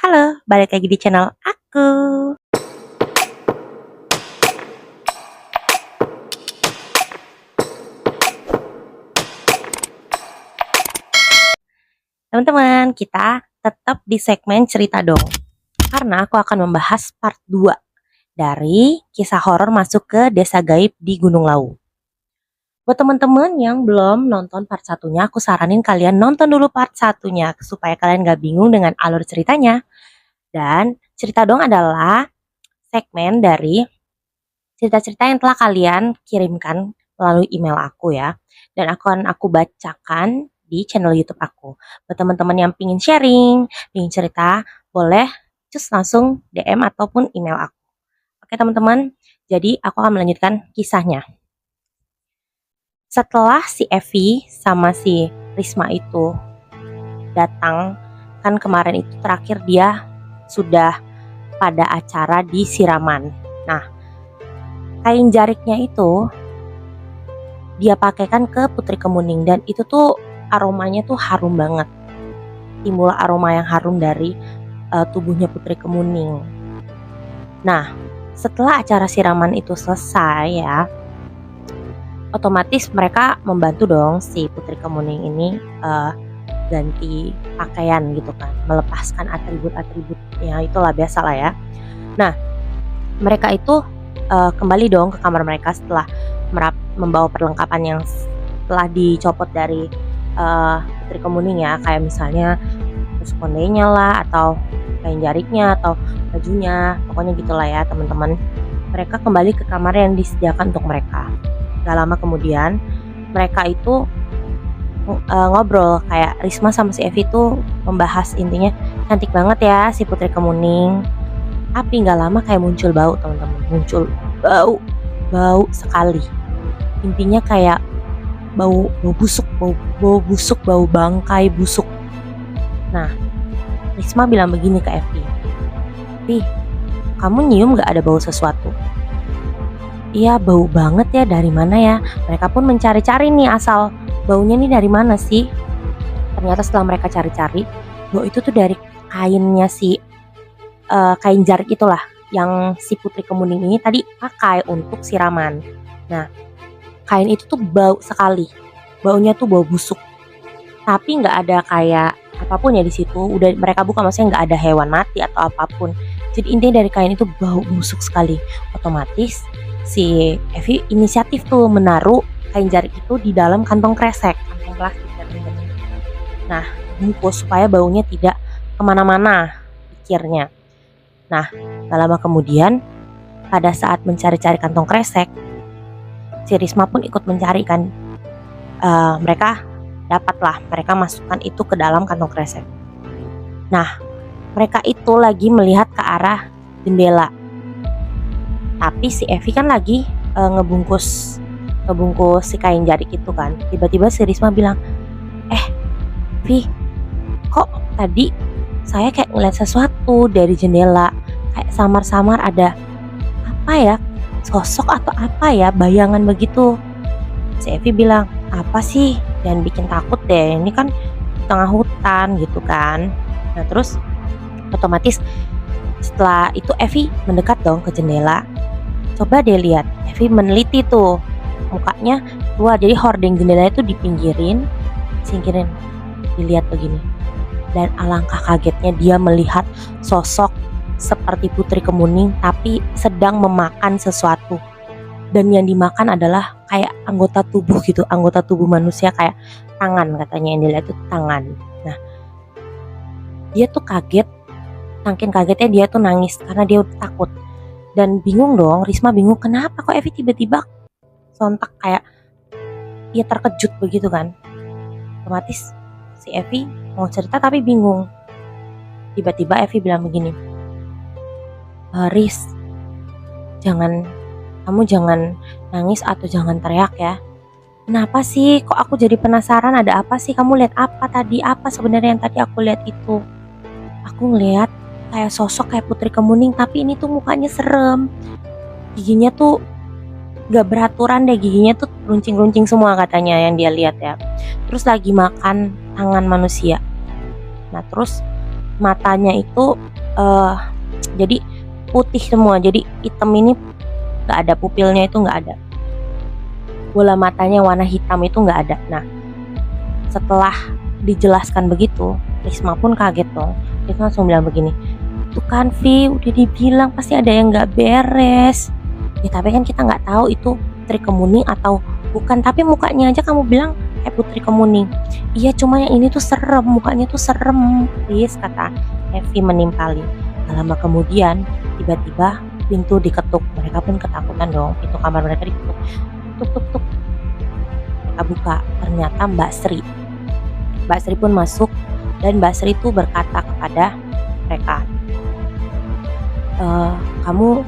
Halo, balik lagi di channel aku. Teman-teman, kita tetap di segmen cerita dong. Karena aku akan membahas part 2 dari kisah horor masuk ke desa gaib di Gunung Lawu. Buat teman-teman yang belum nonton part satunya, aku saranin kalian nonton dulu part satunya supaya kalian gak bingung dengan alur ceritanya. Dan cerita dong adalah segmen dari cerita-cerita yang telah kalian kirimkan melalui email aku ya. Dan akan aku bacakan di channel YouTube aku. Buat teman-teman yang pingin sharing, pingin cerita, boleh just langsung DM ataupun email aku. Oke teman-teman, jadi aku akan melanjutkan kisahnya. Setelah si Evi sama si Risma itu datang, kan kemarin itu terakhir dia sudah pada acara di Siraman. Nah, kain jariknya itu dia pakaikan ke Putri Kemuning dan itu tuh aromanya tuh harum banget. Timbul aroma yang harum dari tubuhnya Putri Kemuning. Nah, setelah acara siraman itu selesai ya, otomatis mereka membantu dong si Putri Kemuning ini ganti pakaian gitu kan, melepaskan atribut-atributnya, itulah biasa lah ya. Nah, mereka itu kembali dong ke kamar mereka setelah membawa perlengkapan yang telah dicopot dari Putri Kemuning ya, kayak misalnya tusuk kondenya lah, atau kain jariknya, atau bajunya, pokoknya gitulah ya teman-teman. Mereka kembali ke kamar yang disediakan untuk mereka. Gak lama kemudian mereka itu ngobrol, kayak Risma sama si Evi tuh membahas intinya, cantik banget ya si Putri Kemuning. Tapi gak lama kayak muncul bau teman-teman, muncul bau sekali. Intinya kayak bau busuk, bau bangkai busuk. Nah, Risma bilang begini ke Evi, "Evi, kamu nyium gak ada bau sesuatu?" "Iya, bau banget ya, dari mana ya?" Mereka pun mencari-cari nih asal baunya nih dari mana sih. Ternyata setelah mereka cari-cari, bau itu tuh dari kainnya si kain jarik itulah yang si Putri Kemuning ini tadi pakai untuk siraman. Nah, kain itu tuh bau sekali, baunya tuh bau busuk. Tapi nggak ada kayak apapun ya di situ. Udah mereka buka, maksudnya nggak ada hewan mati atau apapun. Jadi intinya dari kain itu bau busuk sekali. Otomatis si Evi inisiatif tuh menaruh kain jarik itu di dalam kantong kresek, kantong plastik dan teman-teman. Nah, bungkus supaya baunya tidak kemana-mana, pikirnya. Nah, gak lama kemudian pada saat mencari-cari kantong kresek, si Risma pun ikut mencari kan. Mereka masukkan itu ke dalam kantong kresek. Nah, mereka itu lagi melihat ke arah jendela. Tapi si Evi kan lagi ngebungkus si kain jarik itu kan. Tiba-tiba si Risma bilang, Vi, kok tadi saya kayak ngeliat sesuatu dari jendela, kayak samar-samar ada apa ya, sosok atau apa ya, bayangan begitu. Si Evi bilang, "Apa sih, jangan bikin takut deh, ini kan di tengah hutan gitu kan." Nah terus otomatis setelah itu Evi mendekat dong ke jendela. Coba deh lihat, Evi meneliti tuh mukanya keluar, jadi hordeng jendela itu dipinggirin, singkirin, dilihat begini. Dan alangkah kagetnya dia melihat sosok seperti Putri Kemuning tapi sedang memakan sesuatu. Dan yang dimakan adalah kayak anggota tubuh gitu, anggota tubuh manusia, kayak tangan, katanya yang dilihat itu tangan. Nah, dia tuh kaget, saking kagetnya dia tuh nangis karena dia udah takut. Dan bingung dong, Risma bingung kenapa kok Evi tiba-tiba sontak kayak dia terkejut begitu kan. Otomatis si Evi mau cerita tapi bingung. Tiba-tiba Evi bilang begini, "Riz, kamu jangan nangis atau jangan teriak ya. Kenapa sih? Kok aku jadi penasaran, ada apa sih? Kamu lihat apa tadi? Apa sebenarnya yang tadi aku lihat itu?" "Aku ngelihat kayak sosok kayak Putri Kemuning, tapi ini tuh mukanya serem. Giginya tuh gak beraturan deh, giginya tuh runcing-runcing semua," katanya yang dia lihat ya. "Terus lagi makan tangan manusia. Nah terus matanya itu jadi putih semua, jadi hitam ini nggak ada, pupilnya itu nggak ada, bola matanya warna hitam itu nggak ada. Nah, setelah dijelaskan begitu, Risma pun kaget dong. Risma langsung bilang begini, tuh kan Vi, udah dibilang pasti ada yang nggak beres. Ya tapi kan kita nggak tahu itu Putri Kemuning atau bukan, tapi mukanya aja kamu bilang kayak Putri Kemuning. Iya, cuma yang ini tuh serem, mukanya tuh serem, Riz, kata Evi menimpali. Gak lama kemudian, tiba-tiba pintu diketuk. Mereka pun ketakutan dong, pintu kamar mereka diketuk. Tuk tuk tuk. Mereka buka, ternyata Mbak Sri. Mbak Sri pun masuk dan Mbak Sri itu berkata kepada mereka, kamu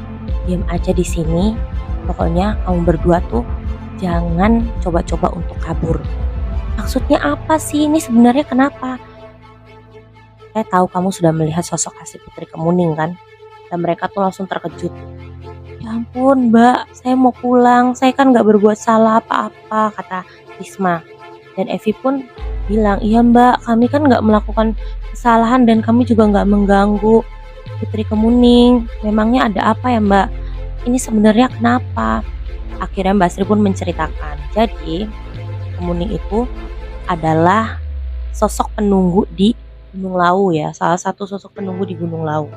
diam aja di sini. Pokoknya kamu berdua tuh jangan coba-coba untuk kabur. Maksudnya apa sih ini sebenarnya, kenapa? Saya tahu kamu sudah melihat sosok asli Putri Kemuning kan? Dan mereka tuh langsung terkejut. Ya ampun Mbak, saya mau pulang, saya kan gak berbuat salah apa-apa, kata Risma. Dan Evi pun bilang, iya Mbak, kami kan gak melakukan kesalahan dan kami juga gak mengganggu Putri Kemuning. Memangnya ada apa ya Mbak? Ini sebenarnya kenapa? Akhirnya Mbak Sri pun menceritakan. Jadi Kemuning itu adalah sosok penunggu di Gunung Lawu ya, salah satu sosok penunggu di Gunung Lawu.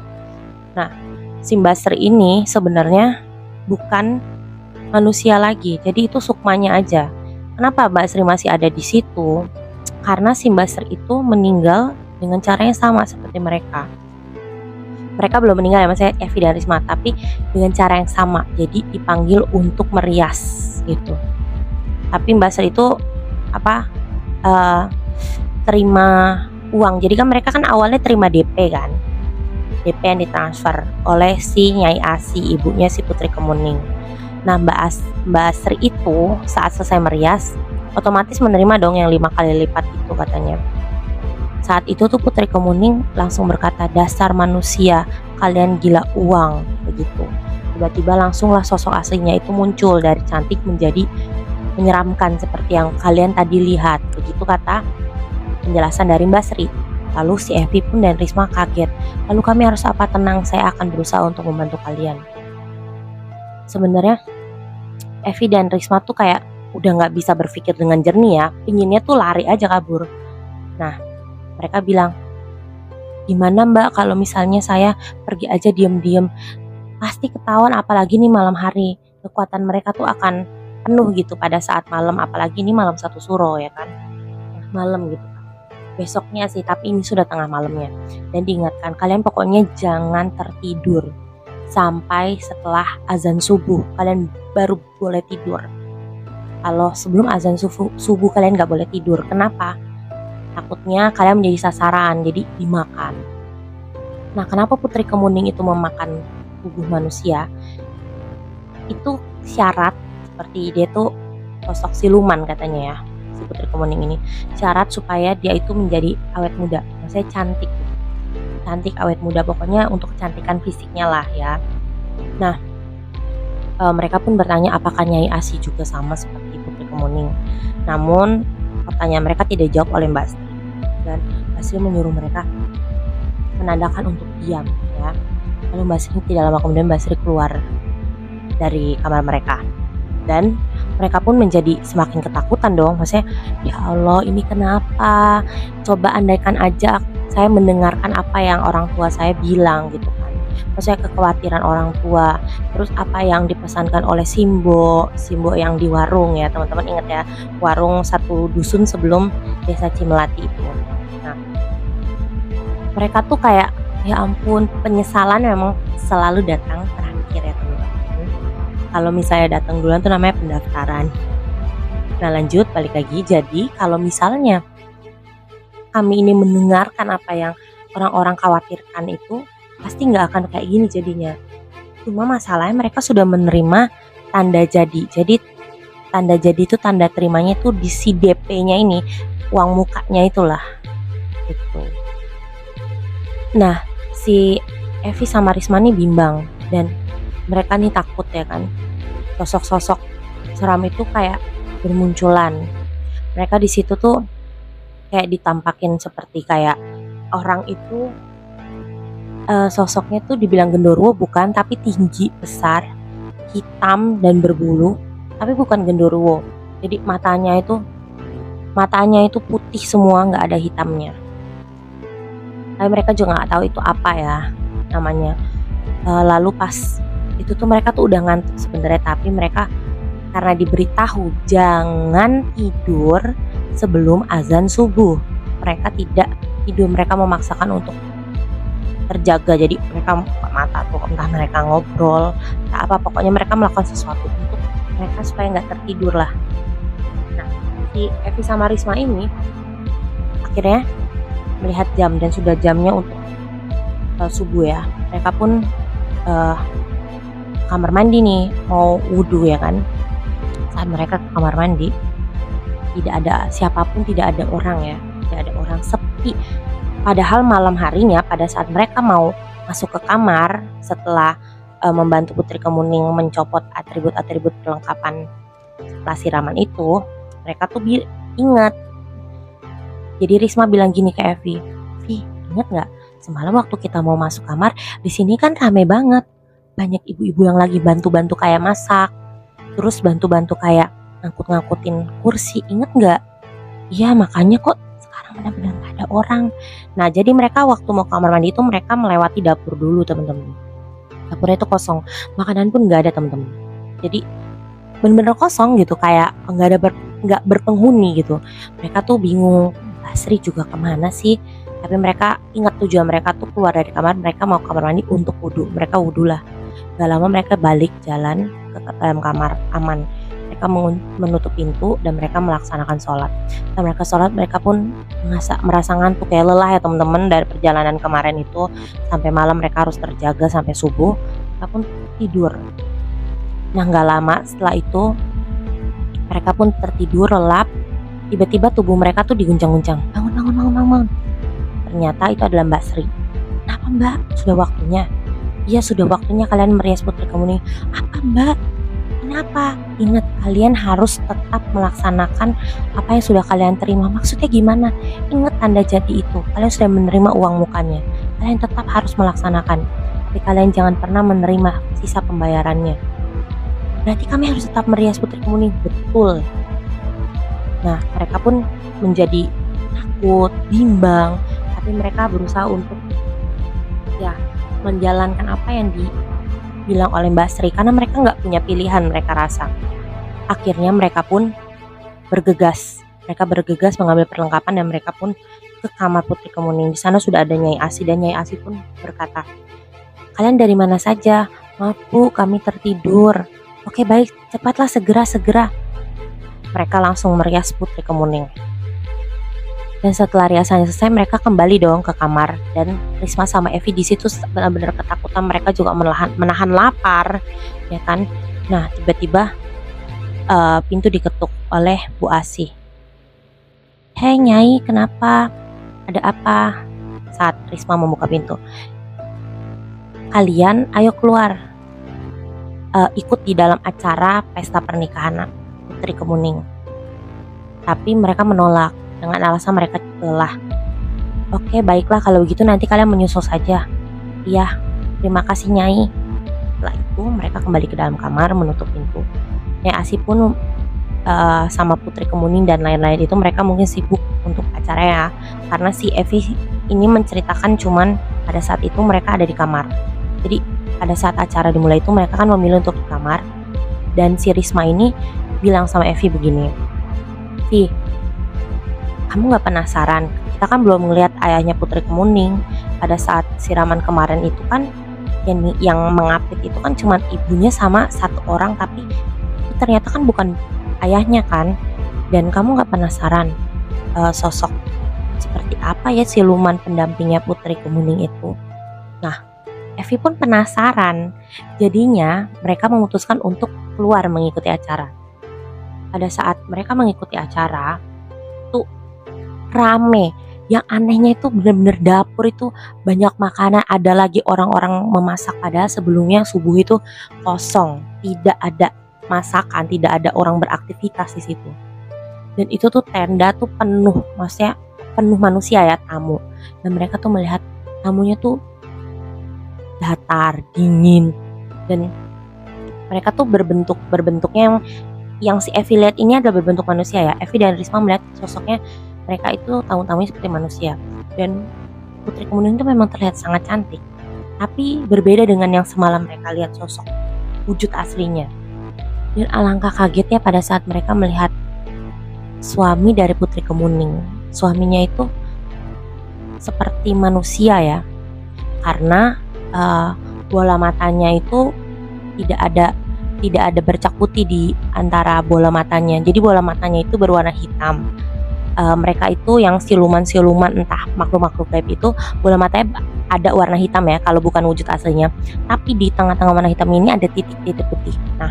Nah, si Mbak Sri ini sebenarnya bukan manusia lagi, jadi itu sukmanya aja. Kenapa Mbak Sri masih ada di situ? Karena si Mbak Sri itu meninggal dengan cara yang sama seperti mereka. Mereka belum meninggal ya, maksudnya Evi dan Risma, tapi dengan cara yang sama. Jadi dipanggil untuk merias gitu. Tapi Mbak Sri itu terima uang. Jadi kan mereka kan awalnya terima DP kan, DP yang ditransfer oleh si Nyai Asi, ibunya si Putri Kemuning. Nah, Mbak Sri itu saat selesai merias otomatis menerima dong yang 5 kali lipat itu katanya. Saat itu tuh Putri Kemuning langsung berkata, dasar manusia, kalian gila uang, begitu. Tiba-tiba langsunglah sosok aslinya itu muncul, dari cantik menjadi menyeramkan seperti yang kalian tadi lihat, begitu kata penjelasan dari Mbak Sri. Lalu si Evi pun dan Risma kaget. Lalu kami harus apa? Tenang, saya akan berusaha untuk membantu kalian. Sebenarnya Evi dan Risma tuh kayak udah nggak bisa berpikir dengan jernih ya, pinginnya tuh lari aja kabur. Nah, mereka bilang, gimana Mbak kalau misalnya saya pergi aja diem-diem? Pasti ketahuan, apalagi nih malam hari. Kekuatan mereka tuh akan penuh gitu pada saat malam, apalagi ini malam 1 suro ya kan, malam gitu. Besoknya sih, tapi ini sudah tengah malamnya. Dan diingatkan, kalian pokoknya jangan tertidur sampai setelah azan subuh. Kalian baru boleh tidur. Kalau sebelum azan subuh kalian gak boleh tidur. Kenapa? Takutnya kalian menjadi sasaran, jadi dimakan. Nah, kenapa Putri Kemuning itu memakan tubuh manusia? Itu syarat, seperti dia tuh sosok siluman katanya ya, si Putri Kemuning ini. Syarat supaya dia itu menjadi awet muda, maksudnya cantik. Cantik, awet muda, pokoknya untuk kecantikan fisiknya lah ya. Nah, mereka pun bertanya apakah Nyai Asi juga sama seperti Putri Kemuning. Namun pertanyaan mereka tidak dijawab oleh Mbak Sri. Dan Mbak Sri menyuruh mereka menandakan untuk diam ya. Lalu Mbak Sri tidak lama kemudian Mbak Sri keluar dari kamar mereka. Dan mereka pun menjadi semakin ketakutan dong. Maksudnya, ya Allah ini kenapa? Coba andaikan aja saya mendengarkan apa yang orang tua saya bilang gitu kan. Maksudnya kekhawatiran orang tua. Terus apa yang dipesankan oleh Simbo yang di warung ya, teman-teman ingat ya, warung satu dusun sebelum desa Cimelati itu. Nah, mereka tuh kayak, ya ampun, penyesalan memang selalu datang terakhir ya teman-teman. Kalau misalnya datang duluan tuh namanya pendaftaran. Nah, lanjut balik lagi. Jadi kalau misalnya kami ini mendengarkan apa yang orang-orang khawatirkan itu, pasti nggak akan kayak gini jadinya. Cuma masalahnya mereka sudah menerima tanda jadi. Jadi tanda jadi itu tanda terimanya itu di si DP-nya ini, uang mukanya itulah. Gitu. Nah, si Evi sama Risma nih bimbang dan mereka nih takut ya kan. Sosok-sosok seram itu kayak bermunculan. Mereka di situ tuh kayak ditampakin seperti kayak orang itu Sosoknya tuh dibilang genderuwo bukan, tapi tinggi, besar, hitam dan berbulu, tapi bukan genderuwo. Jadi matanya itu putih semua, nggak ada hitamnya. Tapi mereka juga nggak tahu itu apa ya namanya. Lalu pas itu tuh mereka tuh udah ngantuk sebenarnya, tapi mereka karena diberitahu jangan tidur sebelum azan subuh, mereka tidak tidur, mereka memaksakan untuk terjaga. Jadi mereka buka mata tuh, entah mereka ngobrol, entah apa, pokoknya mereka melakukan sesuatu untuk mereka supaya nggak tertidur lah. Nah, si Evi sama Risma ini akhirnya melihat jam dan sudah jamnya untuk subuh ya. Mereka pun kamar mandi nih, mau wudhu ya kan. Saat mereka ke kamar mandi, tidak ada siapapun, tidak ada orang ya, tidak ada orang, sepi. Padahal malam harinya pada saat mereka mau masuk ke kamar setelah membantu Putri Kemuning mencopot atribut-atribut perlengkapan setelah siraman itu, mereka tuh ingat. Jadi Risma bilang gini ke Evi, ingat nggak semalam waktu kita mau masuk kamar, di sini kan rame banget, banyak ibu-ibu yang lagi bantu-bantu kayak masak, terus bantu-bantu kayak ngangkut-ngangkutin kursi, inget nggak? Iya, makanya kok sekarang benar-benar nggak ada orang. Nah, jadi mereka waktu mau ke kamar mandi itu mereka melewati dapur dulu teman-teman. Dapurnya itu kosong, makanan pun nggak ada teman-teman. Jadi benar-benar kosong gitu, kayak nggak berpenghuni gitu. Mereka tuh bingung, Basri juga kemana sih? Tapi mereka ingat tujuan mereka tuh keluar dari kamar, mereka mau ke kamar mandi untuk wudhu. Mereka wudhu lah. Gak lama mereka balik jalan ke dalam kamar aman. Mereka menutup pintu dan mereka melaksanakan sholat. Setelah mereka sholat, mereka pun merasa ngantuk ya, lelah ya teman-teman dari perjalanan kemarin itu. Sampai malam mereka harus terjaga sampai subuh. Mereka pun tidur. Nah, gak lama setelah itu mereka pun tertidur lelap. Tiba-tiba tubuh mereka tuh diguncang-guncang. Bangun. Ternyata itu adalah Mbak Sri. Kenapa Mbak? Sudah waktunya. Iya, sudah waktunya kalian merias Putri Kemuning. Apa Mbak? Kenapa? Ingat, kalian harus tetap melaksanakan apa yang sudah kalian terima. Maksudnya gimana? Ingat tanda jadi itu. Kalian sudah menerima uang mukanya. Kalian tetap harus melaksanakan. Tapi kalian jangan pernah menerima sisa pembayarannya. Berarti kami harus tetap merias Putri Kemuning. Betul. Nah, mereka pun menjadi takut, bimbang, tapi mereka berusaha untuk ya menjalankan apa yang dibilang oleh Mbak Sri, karena mereka nggak punya pilihan, mereka rasa. Akhirnya mereka pun bergegas mengambil perlengkapan dan mereka pun ke kamar Putri Kemuning. Di sana sudah ada Nyai Asi dan Nyai Asi pun berkata, kalian dari mana saja? Maaf Bu, kami tertidur. Oke baik, cepatlah segera. Mereka langsung merias Putri Kemuning. Dan setelah riasannya selesai, mereka kembali dong ke kamar. Dan Risma sama Evi di situ benar-benar ketakutan. Mereka juga menahan lapar, ya kan? Nah, tiba-tiba pintu diketuk oleh Bu Asih. Hei Nyai, kenapa? Ada apa? Saat Risma membuka pintu, kalian ayo keluar, ikut di dalam acara pesta pernikahan Putri Kemuning. Tapi mereka menolak dengan alasan mereka lelah. Oke baiklah, kalau begitu nanti kalian menyusul saja. Iya, terima kasih Nyai. Setelah itu mereka kembali ke dalam kamar menutup pintu. Nyai Asi pun sama Putri Kemuning dan lain-lain itu mereka mungkin sibuk untuk acara ya, karena si Evi ini menceritakan cuman pada saat itu mereka ada di kamar. Jadi pada saat acara dimulai itu mereka kan memilih untuk di kamar. Dan si Risma ini bilang sama Evi begini, Vi, kamu gak penasaran? Kita kan belum ngelihat ayahnya Putri Kemuning. Pada saat siraman kemarin itu kan yang mengapit itu kan cuma ibunya sama satu orang, tapi itu ternyata kan bukan ayahnya kan. Dan kamu gak penasaran sosok seperti apa ya siluman pendampingnya Putri Kemuning itu? Nah, Evi pun penasaran. Jadinya mereka memutuskan untuk keluar mengikuti acara. Pada saat mereka mengikuti acara tuh rame. Yang anehnya itu benar-benar dapur itu banyak makanan, ada lagi orang-orang memasak, padahal sebelumnya subuh itu kosong, tidak ada masakan, tidak ada orang beraktivitas di situ. Dan itu tuh tenda tuh penuh, maksudnya penuh manusia ya, tamu. Dan mereka tuh melihat tamunya tuh datar, dingin, dan mereka tuh berbentuknya yang si Evi lihat ini adalah berbentuk manusia ya. Evi dan Risma melihat sosoknya mereka itu tamu-tamunya seperti manusia, dan Putri Kemuning itu memang terlihat sangat cantik, tapi berbeda dengan yang semalam mereka lihat sosok wujud aslinya. Dan alangkah kagetnya pada saat mereka melihat suami dari Putri Kemuning. Suaminya itu seperti manusia ya, karena bola matanya itu tidak ada bercak putih di antara bola matanya. Jadi bola matanya itu berwarna hitam. Mereka itu yang siluman-siluman entah makhluk-makhluk gaib itu bola matanya ada warna hitam ya kalau bukan wujud aslinya. Tapi di tengah-tengah warna hitam ini ada titik-titik putih. Nah,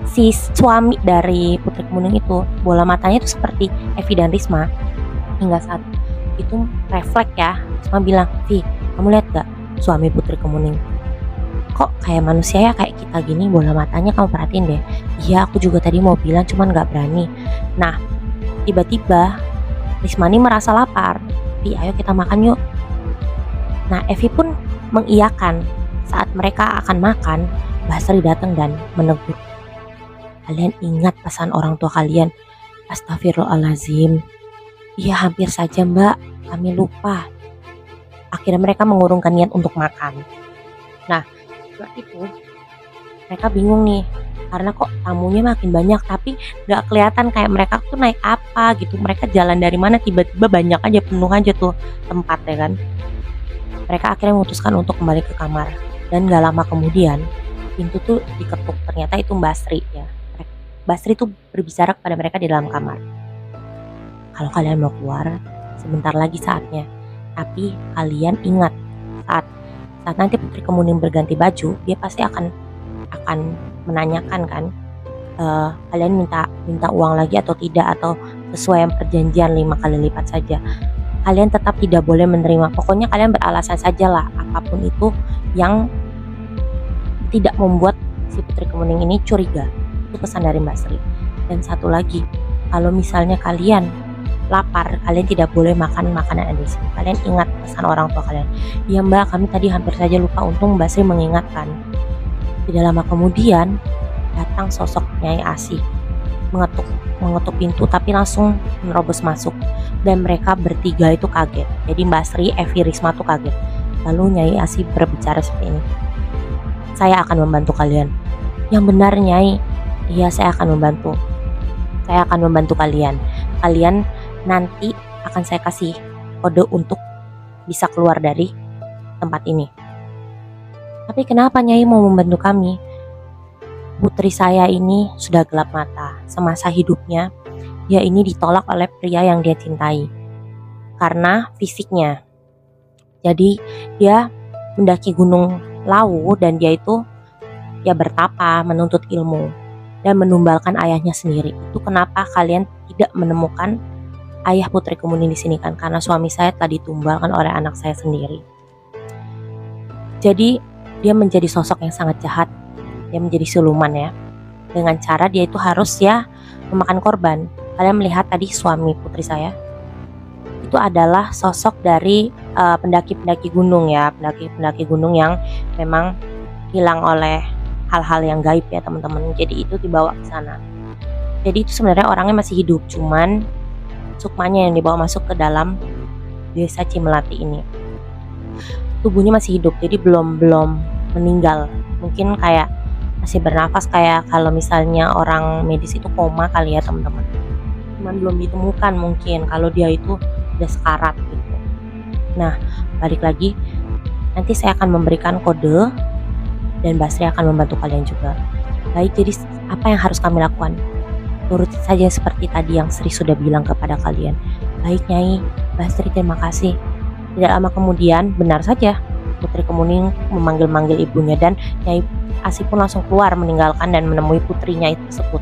si suami dari Putri Kemuning itu bola matanya itu seperti Evi dan Risma. Hingga saat itu refleks ya, Risma bilang, "Vi, kamu lihat gak suami Putri Kemuning? Kok kayak manusia ya, kayak kita gini, bola matanya kamu perhatiin deh." "Iya, aku juga tadi mau bilang cuman gak berani." Nah, tiba-tiba Risma ini merasa lapar. "Vi, ayo kita makan yuk." Nah, Evi pun mengiyakan. Saat mereka akan makan, Basri datang dan menegur, "Kalian ingat pesan orang tua kalian?" "Astagfirullahaladzim. Iya, hampir saja mbak, kami lupa." Akhirnya mereka mengurungkan niat untuk makan. Nah, setelah itu mereka bingung nih, karena kok tamunya makin banyak tapi gak kelihatan kayak mereka tuh naik apa gitu. Mereka jalan dari mana tiba-tiba banyak aja, penuh aja tuh tempat ya kan. Mereka akhirnya memutuskan untuk kembali ke kamar, dan gak lama kemudian pintu tuh diketuk. Ternyata itu Basri ya. Basri tuh berbicara kepada mereka di dalam kamar, "Kalau kalian mau keluar, sebentar lagi saatnya. Tapi kalian ingat, saat nanti Putri Kemuning berganti baju, dia pasti akan menanyakan kan, kalian minta uang lagi atau tidak, atau sesuai yang perjanjian 5 kali lipat saja. Kalian tetap tidak boleh menerima. Pokoknya kalian beralasan sajalah, apapun itu yang tidak membuat si Putri Kemuning ini curiga." Itu pesan dari Mbak Sri. Dan satu lagi, kalau misalnya kalian lapar, kalian tidak boleh makan makanan yang di sini. Kalian ingat pesan orang tua kalian. "Iya mbak, kami tadi hampir saja lupa." Untung Mbak Sri mengingatkan. Tidak lama kemudian datang sosok Nyai Asih, mengetuk pintu tapi langsung menerobos masuk, dan mereka bertiga itu kaget. Jadi Mbak Sri, Evi, Risma tuh kaget. Lalu Nyai Asih berbicara seperti ini, "Saya akan membantu kalian." "Yang benar Nyai." "Iya, saya akan membantu. Saya akan membantu kalian. Kalian nanti akan saya kasih kode untuk bisa keluar dari tempat ini." "Tapi kenapa Nyai mau membantu kami?" "Putri saya ini sudah gelap mata. Semasa hidupnya, dia ini ditolak oleh pria yang dia cintai karena fisiknya. Jadi dia mendaki gunung Lawu dan dia itu ya bertapa, menuntut ilmu dan menumbalkan ayahnya sendiri. Itu kenapa kalian tidak menemukan ayah Putri Kemuning di sini kan, karena suami saya telah ditumbalkan oleh anak saya sendiri." Jadi dia menjadi sosok yang sangat jahat. Dia menjadi siluman ya, dengan cara dia itu harus ya memakan korban. Kalian melihat tadi suami putri saya itu adalah sosok dari pendaki-pendaki gunung ya, pendaki-pendaki gunung yang memang hilang oleh hal-hal yang gaib ya teman-teman. Jadi itu dibawa ke sana. Jadi itu sebenarnya orangnya masih hidup, cuman sukmanya yang dibawa masuk ke dalam desa Cimelati ini. Tubuhnya masih hidup, jadi belum meninggal. Mungkin kayak masih bernafas, kayak kalau misalnya orang medis itu koma kali ya teman-teman. Cuman belum ditemukan mungkin kalau dia itu udah sekarat gitu. Nah, balik lagi, nanti saya akan memberikan kode dan Basri akan membantu kalian juga. Baik, jadi apa yang harus kami lakukan? Turuti saja seperti tadi yang Sri sudah bilang kepada kalian. Baik Nyai, Basri terima kasih. Tidak lama kemudian, benar saja, Putri Kemuning memanggil-manggil ibunya dan Nyai Asih pun langsung keluar meninggalkan dan menemui putrinya itu tersebut.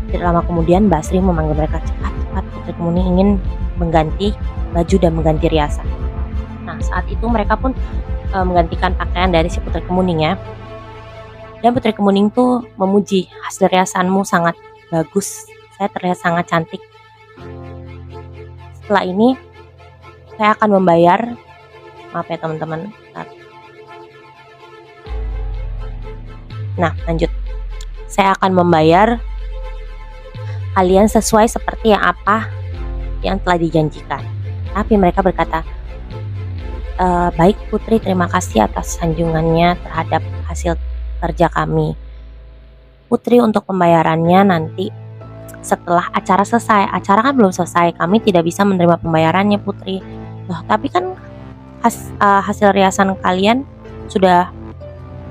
Tidak lama kemudian Basri memanggil mereka, "Cepat, Putri Kemuning ingin mengganti baju dan mengganti riasan." Nah, saat itu mereka pun menggantikan pakaian dari si Putri Kemuning ya. Dan Putri Kemuning tuh memuji, "Hasil riasanmu sangat bagus, saya terlihat sangat cantik. Setelah ini saya akan membayar," maaf ya teman-teman, Nah, lanjut. Saya akan membayar kalian sesuai seperti yang apa yang telah dijanjikan. Tapi mereka berkata, baik Putri, terima kasih atas sanjungannya terhadap hasil kerja kami. Putri, untuk pembayarannya nanti setelah acara selesai. Acara kan belum selesai, kami tidak bisa menerima pembayarannya Putri. Loh, tapi kan hasil riasan kalian sudah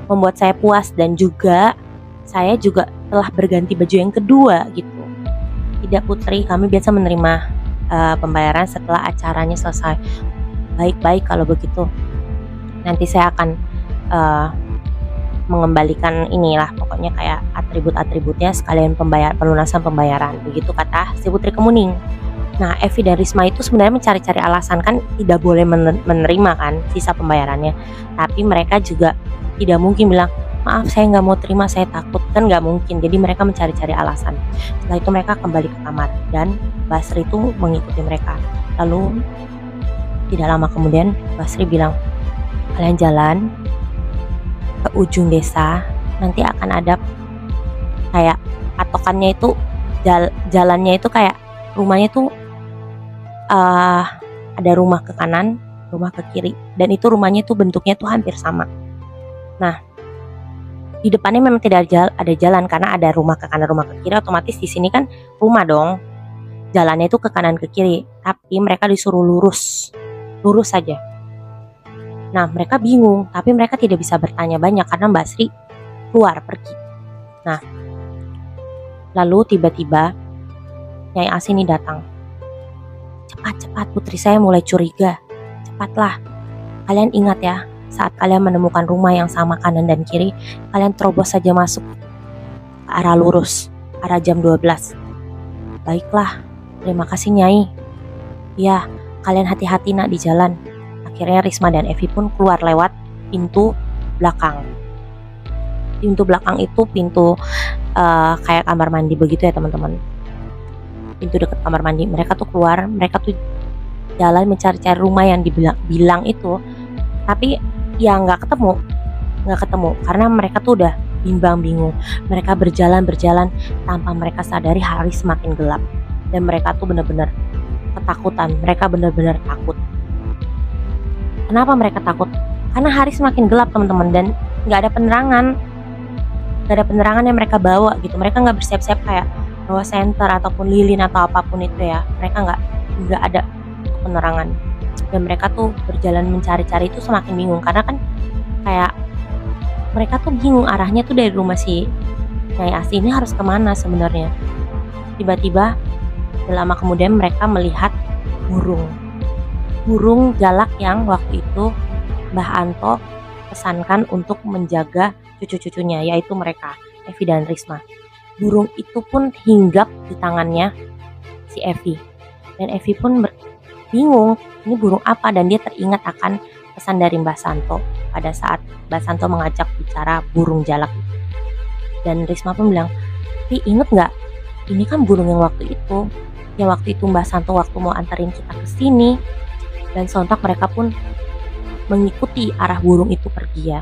membuat saya puas dan juga saya juga telah berganti baju yang kedua gitu. Tidak Putri, kami biasa menerima pembayaran setelah acaranya selesai. Baik-baik kalau begitu. Nanti saya akan mengembalikan inilah pokoknya kayak atribut-atributnya sekalian pelunasan pembayaran. Begitu kata si Putri Kemuning. Nah, Evi dan Risma itu sebenarnya mencari-cari alasan, kan tidak boleh menerima kan sisa pembayarannya. Tapi mereka juga tidak mungkin bilang, maaf saya nggak mau terima, saya takut, kan nggak mungkin. Jadi mereka mencari-cari alasan. Setelah itu mereka kembali ke kamar dan Basri itu mengikuti mereka. Lalu tidak lama kemudian Basri bilang, kalian jalan ke ujung desa, nanti akan ada kayak patokannya itu jalannya itu kayak rumahnya tuh ada rumah ke kanan, rumah ke kiri, dan itu rumahnya tuh bentuknya tuh hampir sama. Nah, di depannya memang tidak ada jalan karena ada rumah ke kanan, rumah ke kiri, otomatis di sini kan rumah dong. Jalannya itu ke kanan ke kiri, tapi mereka disuruh lurus saja. Nah, mereka bingung, tapi mereka tidak bisa bertanya banyak karena Mbak Sri keluar pergi. Nah, lalu tiba-tiba Nyai Asi ini datang. Cepat Putri saya mulai curiga. Cepatlah. Kalian ingat ya, saat kalian menemukan rumah yang sama kanan dan kiri, kalian terobos saja masuk ke arah lurus, arah jam 12. Baiklah, terima kasih Nyai. Ya, kalian hati-hati nak di jalan. Akhirnya Risma dan Evi pun keluar lewat pintu belakang. Pintu belakang itu pintu kayak kamar mandi begitu ya teman-teman. Pintu dekat kamar mandi. Mereka tuh keluar, mereka tuh jalan mencari-cari rumah yang dibilang itu. Tapi ya nggak ketemu karena mereka tuh udah bimbang bingung. Mereka berjalan tanpa mereka sadari hari semakin gelap dan mereka tuh benar-benar ketakutan. Mereka benar-benar takut. Kenapa mereka takut? Karena hari semakin gelap teman-teman dan nggak ada penerangan yang mereka bawa gitu. Mereka nggak bersiap-siap kayak bawa senter ataupun lilin atau apapun itu ya. Mereka nggak ada penerangan dan mereka tuh berjalan mencari-cari itu semakin bingung karena kan kayak mereka tuh bingung arahnya tuh dari rumah si Nyai Asi ini harus kemana sebenarnya. Tiba-tiba lama kemudian mereka melihat burung jalak yang waktu itu Mbah Anto pesankan untuk menjaga cucu-cucunya, yaitu mereka, Evi dan Risma. Burung itu pun hinggap di tangannya si Evi. Dan Evi pun bingung, ini burung apa, dan dia teringat akan pesan dari Mbah Santo pada saat Mbah Santo mengajak bicara burung jalak. Dan Risma pun bilang, "Pi, inget gak? Ini kan burung yang waktu itu Mbah Santo waktu mau antarin kita ke sini." Dan sontak mereka pun mengikuti arah burung itu pergi ya.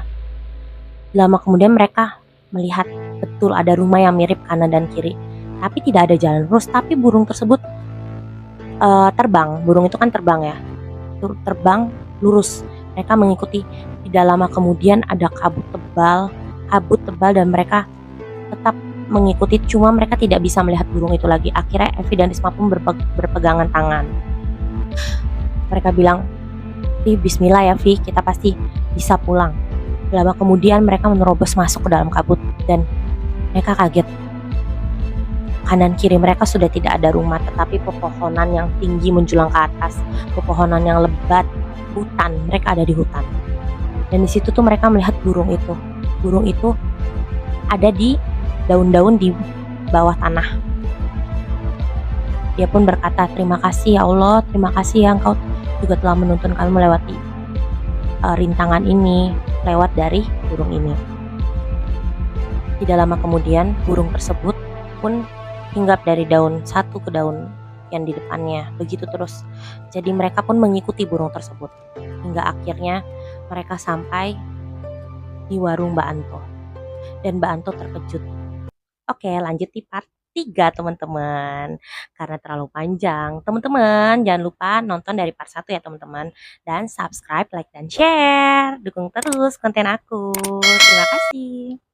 Lama kemudian mereka melihat betul ada rumah yang mirip kanan dan kiri, tapi tidak ada jalan lurus. Tapi burung tersebut terbang. Burung itu kan terbang ya, terbang lurus. Mereka mengikuti. Tidak lama kemudian ada kabut tebal dan mereka tetap mengikuti. Cuma mereka tidak bisa melihat burung itu lagi. Akhirnya Evi dan Risma pun berpegangan tangan. Mereka bilang, "Vi, bismillah ya Vi, kita pasti bisa pulang." Lama kemudian mereka menerobos masuk ke dalam kabut dan mereka kaget. Kanan kiri mereka sudah tidak ada rumah, tetapi pepohonan yang tinggi menjulang ke atas, pepohonan yang lebat, hutan. Mereka ada di hutan. Dan di situ tuh mereka melihat burung itu. Burung itu ada di daun-daun di bawah tanah. Dia pun berkata, "Terima kasih ya Allah, terima kasih ya Engkau juga telah menuntun kami melewati rintangan ini, lewat dari burung ini." Tidak lama kemudian burung tersebut pun hinggap dari daun satu ke daun yang di depannya, begitu terus. Jadi mereka pun mengikuti burung tersebut hingga akhirnya mereka sampai di warung Mbak Anto. dan Mbak Anto terkejut. Oke, lanjut di part 3 teman-teman. Karena terlalu panjang, teman-teman jangan lupa nonton dari part 1 ya teman-teman. Dan subscribe, like, dan share. Dukung terus konten aku. Terima kasih.